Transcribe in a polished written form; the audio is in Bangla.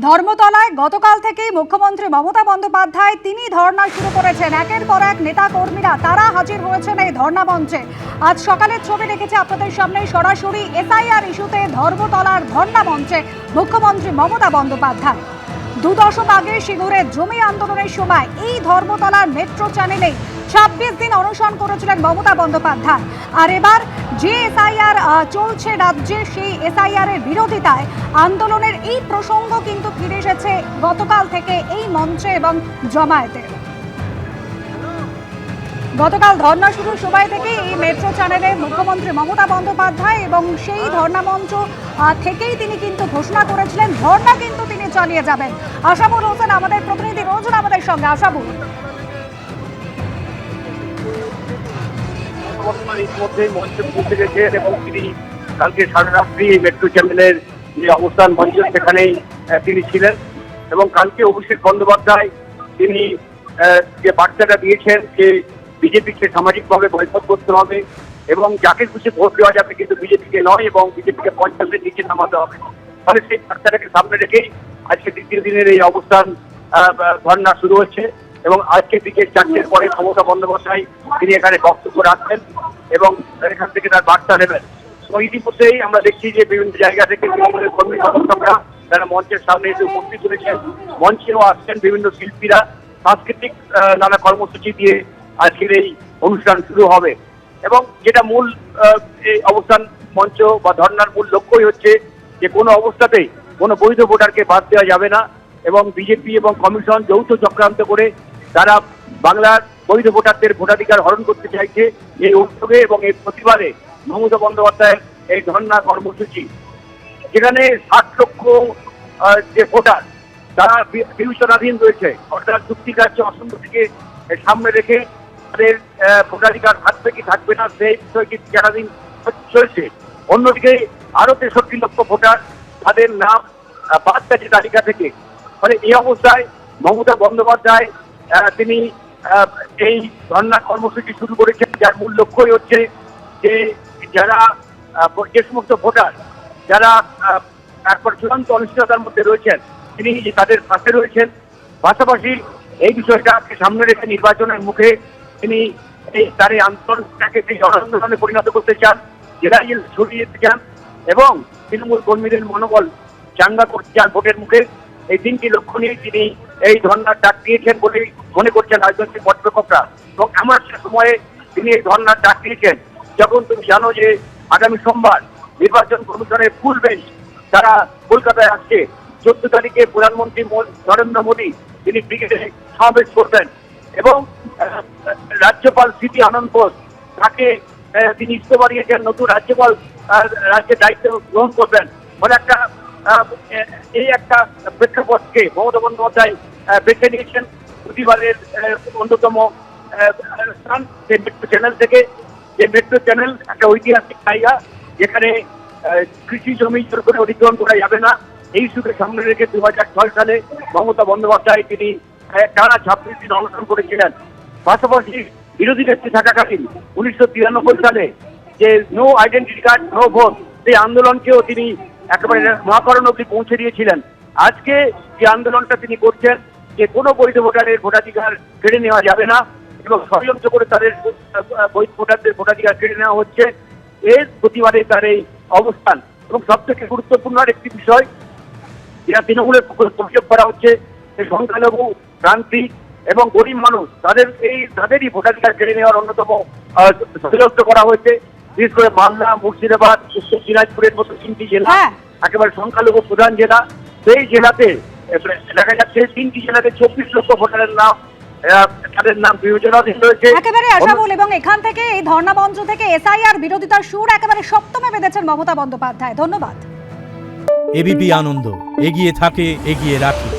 ধর্মতলায় গতকাল থেকেই মুখ্যমন্ত্রী মমতা বন্দ্যোপাধ্যায় তিনি ধর্ণা শুরু করেছেন। একের পর এক নেতা কর্মীরা তারা হাজির হয়েছেন এই ধর্ণা মঞ্চে। আজ সকালের ছবি রেখেছে আপনাদের সামনে সরাসরি এসআইআর ইস্যুতে ধর্মতলার ধর্ণা মঞ্চে মুখ্যমন্ত্রী মমতা বন্দ্যোপাধ্যায়। 2 দশক আগে সিঙ্গুরের জমি আন্দোলনের সময় এই ধর্মতলার মেট্রো চ্যানেলে 26 দিন অনশন করেছিলেন মমতা বন্দ্যোপাধ্যায়। আর এবার যে এসআইআর চলছে রাজ্যে, সেই এসআইআর এর বিরোধিতায় আন্দোলনের এই প্রসঙ্গ কিন্তু ফিরে এসেছে গতকাল থেকে এই মঞ্চে এবং জমায়েতে। গতকাল ধর্ণা শুরুর সময় থেকে এই মেট্রো চ্যানেলে মুখ্যমন্ত্রী মমতা বন্দ্যোপাধ্যায় এবং সেই ধর্ণা মঞ্চ থেকেই তিনি কিন্তু ঘোষণা করেছিলেন ধর্ণা কিন্তু তিনি চালিয়ে যাবেন। আশাবুল হোসেন আমাদের প্রতিনিধি রয়েছেন আমাদের সঙ্গে। আশাবুল, ইতিমধ্যেই মঞ্চে পৌঁছে গেছেন এবং তিনি কালকে সারা রাত্রি মেট্রো চ্যানেলের যে অবস্থান মঞ্চ সেখানেই তিনি ছিলেন এবং কালকে অভিষেক বন্দ্যোপাধ্যায় তিনি যে বার্তাটা দিয়েছেন যে বিজেপিকে সামাজিকভাবে বয়কট করতে হবে এবং যাকে খুশি ভোট দেওয়া যাবে কিন্তু বিজেপিকে নয় এবং বিজেপিকে 50-এর নিচে নামাতে হবে। ফলে সেই বার্তাটাকে সামনে রেখেই আজকে দ্বিতীয় দিনের এই অবস্থান ধর্ণা শুরু হচ্ছে এবং আজকে বিকেল 4টের পরে মমতা বন্দ্যোপাধ্যায় তিনি এখানে বক্তব্য রাখবেন এবং এখান থেকে তার বার্তা নেবেন। তো ইতিমধ্যেই আমরা দেখছি যে বিভিন্ন জায়গা থেকে তৃণমূলের কর্মী সমর্থকরা তারা মঞ্চের সামনে এসে উপস্থিত হয়েছেন, মঞ্চেও আসছেন বিভিন্ন শিল্পীরা, সাংস্কৃতিক নানা কর্মসূচি দিয়ে আজকের এই অনুষ্ঠান শুরু হবে এবং যেটা মূল এই অবস্থান মঞ্চ বা ধর্নার মূল লক্ষ্যই হচ্ছে যে কোনো অবস্থাতেই কোনো বৈধ ভোটারকে বাদ দেওয়া যাবে না এবং বিজেপি এবং কমিশন যৌথ চক্রান্ত করে তারা বাংলার বৈধ ভোটারদের ভোটাধিকার হরণ করতে চাইছে। এই উদ্যোগে এবং এই প্রতিবাদে মমতা বন্দ্যোপাধ্যায়ের এই ধর্ণা কর্মসূচি, যেখানে 60 লক্ষ যে ভোটার তারা বিবেচনাধীন রয়েছে, অর্থাৎ চুক্তিকার্য অসম্মতিকে সামনে রেখে তাদের ভোটাধিকার থাকবে কি থাকবে না সেই বিষয়টি বিচারাধীন চলছে। অন্যদিকে আরো 63 লক্ষ ভোটার তাদের নাম বাদ গেছে তালিকা থেকে। ফলে এই অবস্থায় মমতা বন্দ্যোপাধ্যায় তিনি এই ধর্ণা কর্মসূচি শুরু করেছেন, যার মূল লক্ষ্যই হচ্ছে যে যারা যে সমস্ত ভোটার যারা একবার চূড়ান্ত অনিশ্চয়তার মধ্যে রয়েছেন তিনি তাদের পাশে রয়েছেন। পাশাপাশি এই বিষয়টাকে সামনে রেখে নির্বাচনের মুখে তিনি তার এই আন্দোলনটাকে জনান্দোলনে পরিণত করতে চান, জেলায় ছড়িয়ে দিতে চান এবং তৃণমূল কর্মীদের মনোবল চাঙ্গা করতে চান ভোটের মুখে। এই 3টি লক্ষ্য নিয়ে তিনি এই ধর্নার ডাক দিয়েছেন বলে মনে করছেন রাজনৈতিক পর্যবেক্ষকরা এবং এমন একটা সময়ে তিনি এই ধর্নার ডাক দিয়েছেন যখন তুমি জানো যে আগামী সোমবার নির্বাচন কমিশনের ফুল বেঞ্চ তারা কলকাতায় আসছে। 14 তারিখে প্রধানমন্ত্রী নরেন্দ্র মোদী তিনি ব্রিগেডে সমাবেশ করবেন এবং রাজ্যপাল সিপি আনন্দ বোস তাকে তিনি ইস্তফা দিয়েছেন, নতুন রাজ্যপাল রাজ্যের দায়িত্ব গ্রহণ করবেন। ফলে এই একটা প্রেক্ষাপটকে মমতা বন্দ্যোপাধ্যায় বেছে নিয়েছেন প্রতিবারের অন্যতম স্থান সেই মেট্রো চ্যানেল থেকে। যে মেট্রো চ্যানেল একটা ঐতিহাসিক জায়গা যেখানে কৃষি জমি জোর করে অধিগ্রহণ করা যাবে না, এই ইস্যুকে সামনে রেখে 2006 সালে মমতা বন্দ্যোপাধ্যায় তিনি টানা 26 দিন অনশন করেছিলেন। পাশাপাশি বিরোধী নেত্রী থাকাকালীন 1993 সালে যে no identity card no vote সেই আন্দোলনকেও তিনি একেবারে মহাকরণ অবধি পৌঁছে দিয়েছিলেন। আজকে যে আন্দোলনটা তিনি করছেন যে কোনো বৈধ ভোটারের ভোটাধিকার কেড়ে নেওয়া যাবে না এবং ষড়যন্ত্র করে তাদের বৈধ ভোটারদের ভোটাধিকার কেড়ে নেওয়া হচ্ছে, এর প্রতিবাদে তার এই অবস্থান। এবং সব থেকে গুরুত্বপূর্ণ একটি বিষয় যেটা তৃণমূলের অভিযোগ করা হচ্ছে যে সংখ্যালঘু প্রান্তিক এবং গরিব মানুষ তাদেরই ভোটাধিকার কেড়ে নেওয়ার অন্যতম ষড়যন্ত্র করা হয়েছে। বিশেষ করে মালদা, মুর্শিদাবাদ, উত্তর দিনাজপুরের মতো 3টি জেলা একেবারে সংখ্যালঘু প্রধান জেলা। সেই জেলাতে দেখা যাচ্ছে 3টি জেলাতে 24 লক্ষ ভোটারের নাম তাদের নাম বিবেচনাধীন রয়েছে। একেবারে আশাবুল, এবং এখান থেকে এই ধর্ণা মঞ্চ থেকে এসআইআর বিরোধিতার সুর একেবারে সপ্তমে বেঁধেছেন মমতা বন্দ্যোপাধ্যায়। ধন্যবাদ। এবিপি আনন্দ এগিয়ে থাকে, এগিয়ে রাখে।